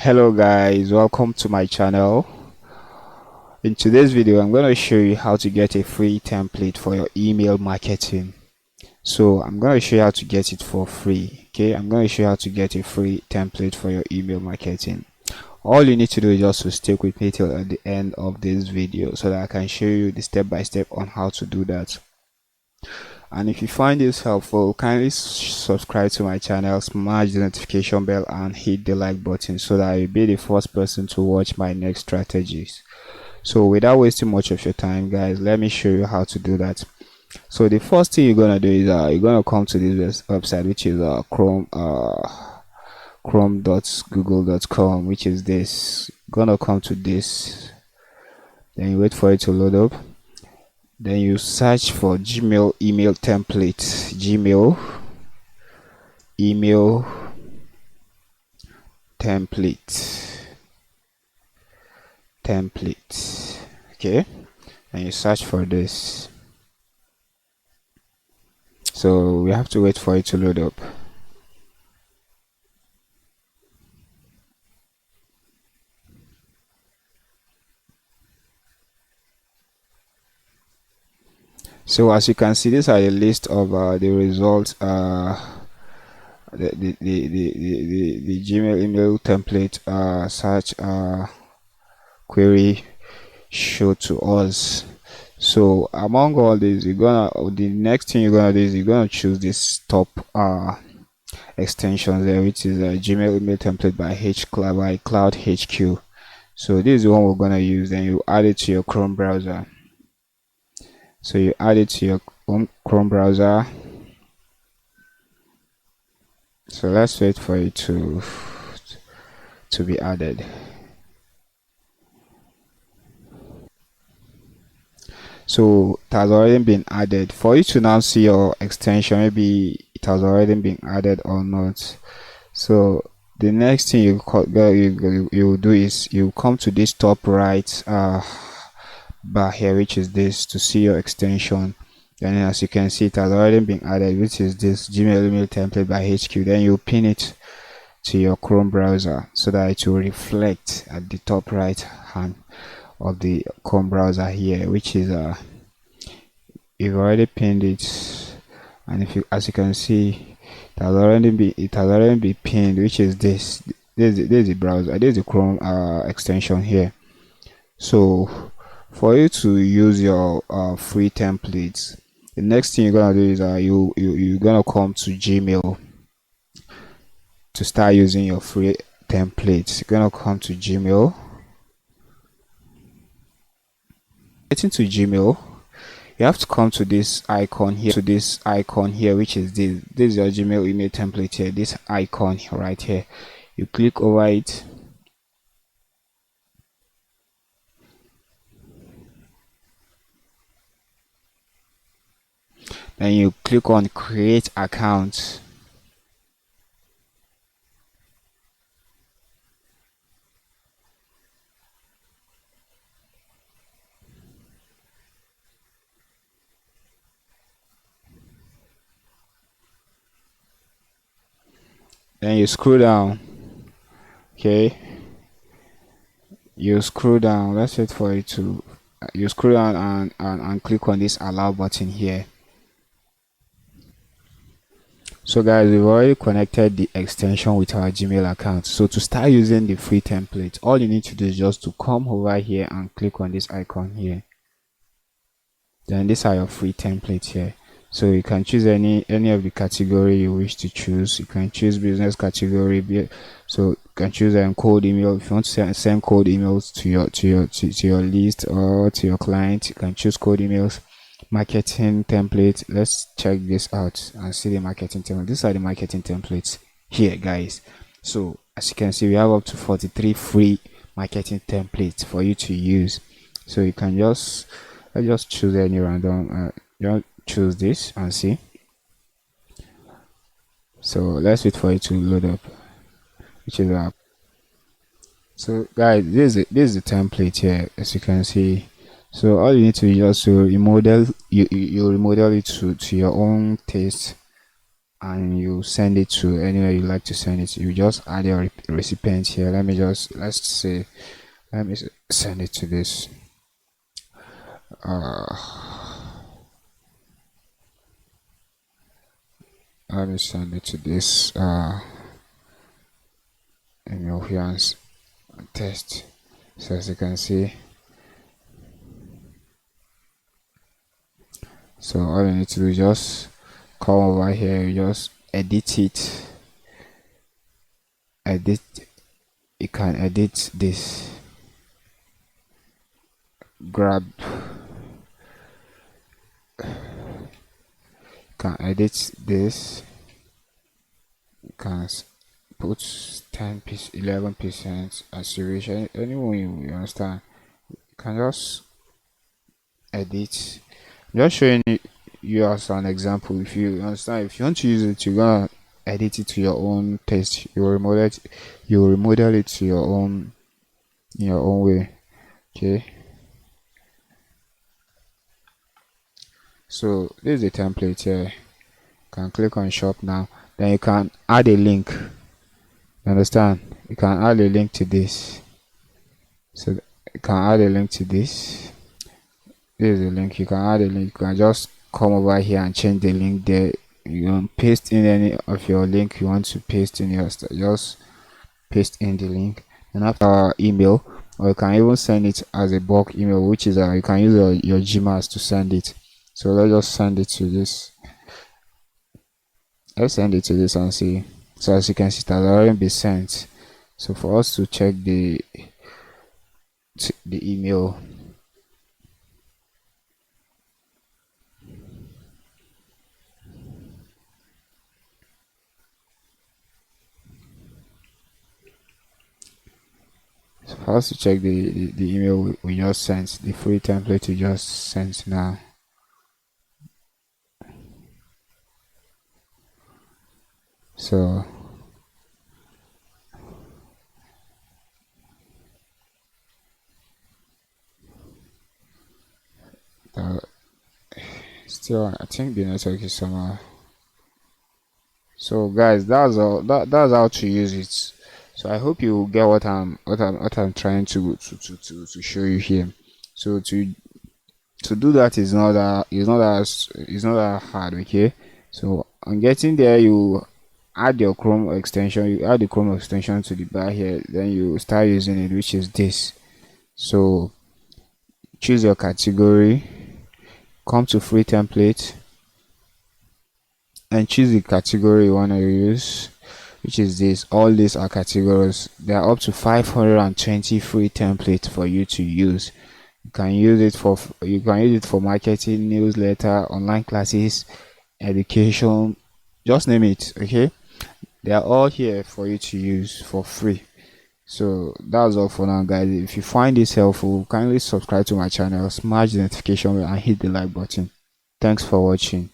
Hello guys, welcome to my channel. In today's video I'm going to show you how to get a free template for your email marketing. So I'm going to show you how to get it for free. Okay, I'm going to show you how to get a free template for your email marketing. All you need to do is just to stick with me till at the end of this video so that I can show you the step by step on how to do that. And if you find this helpful, kindly subscribe to my channel, smash the notification bell and hit the like button so that you'll be the first person to watch my next strategies. So without wasting much of your time guys, let me show you how to do that. So the first thing you're gonna do is you're gonna come to this website, which is chrome.google.com, which is this. You're gonna come to this, then you wait for it to load up. Then you search for Gmail email template. Gmail email template. Okay, and you search for this. So we have to wait for it to load up. So as you can see, these are a list of the results the Gmail email template search query show to us. So among all these, the next thing you're gonna do is you're gonna choose this top extension there, which is Gmail email template by Cloud HQ. So this is the one we're gonna use. Then you add it to your Chrome browser. So you add it to your Chrome browser. So let's wait for it to be added. So it has already been added. For you to now see your extension, maybe it has already been added or not. So the next thing you will do is you come to this top right bar here, which is this, to see your extension. And as you can see, it has already been added, which is this Gmail email template by HQ. Then you pin it to your Chrome browser so that it will reflect at the top right hand of the Chrome browser here, which is you've already pinned it. And if you, as you can see, it has already been pinned, which is this is the browser, this is the Chrome extension here. So for you to use your free templates, the next thing you're gonna do is you're gonna come to Gmail to start using your free templates. You're gonna come to Gmail. Getting to Gmail, you have to come to this icon here, which is this is your Gmail email template here, this icon right here. You click over it. Then you click on create account. Then you scroll down. Okay, you scroll down. Let's wait for it to you scroll down and click on this allow button here. So guys, we've already connected the extension with our Gmail account. So to start using the free template, all you need to do is just to come over here and click on this icon here. Then these are your free templates here. So you can choose any of the category you wish to choose. You can choose business category. So you can choose cold email. If you want to send cold emails to your list or to your client, you can choose cold emails. Marketing template. Let's check this out and see the marketing template. These are the marketing templates here guys. So as you can see, we have up to 43 free marketing templates for you to use. So you can let's just choose any random choose this and see. So let's wait for it to load up, which is so guys, this is the template here, as you can see. So all you need to do is just to remodel, you remodel it to your own taste. and you send it to anywhere you like to send it. You just add your recipient here. Let's say let me send it to this. Let me send it to this email here and test. So as you can see, so all you need to do is just come over here, you just edit it. You can edit this, grab, can edit this, you can put 11% acceleration, anyone you understand. You can just edit. I'm just showing you as an example. If you understand, if you want to use it, you're gonna edit it to your own taste. You remodel it to your own, in your own way. Okay, so this is the template here. You can click on shop now, then you can add a link. You understand, you can add a link to this. So you can add a link to this. This is the link. You can add a link. You can just come over here and change the link there. You can paste in any of your link you want to paste in your just paste in the link, and after our email, or you can even send it as a bulk email, which is you can use your Gmass to send it. So let's just send it to this. Let's send it to this and see. So as you can see, it has already been sent. So for us to check the email, so for us to check the email we just sent, the free template we just sent now. So still, I think the network is somehow. So guys, that's all. That's how to use it. So I hope you get what I'm trying to show you here. So to do that is not that hard. Okay, so on getting there, you add your Chrome extension. You add the Chrome extension to the bar here, then you start using it, which is this. So choose your category, come to free template, and choose the category you want to use, which is this. All these are categories. There are up to 520 free templates for you to use. You can use it for marketing, newsletter, online classes, education, just name it. Okay, they are all here for you to use for free. So that's all for now, guys. If you find this helpful, kindly subscribe to my channel, smash the notification bell, and hit the like button. Thanks for watching.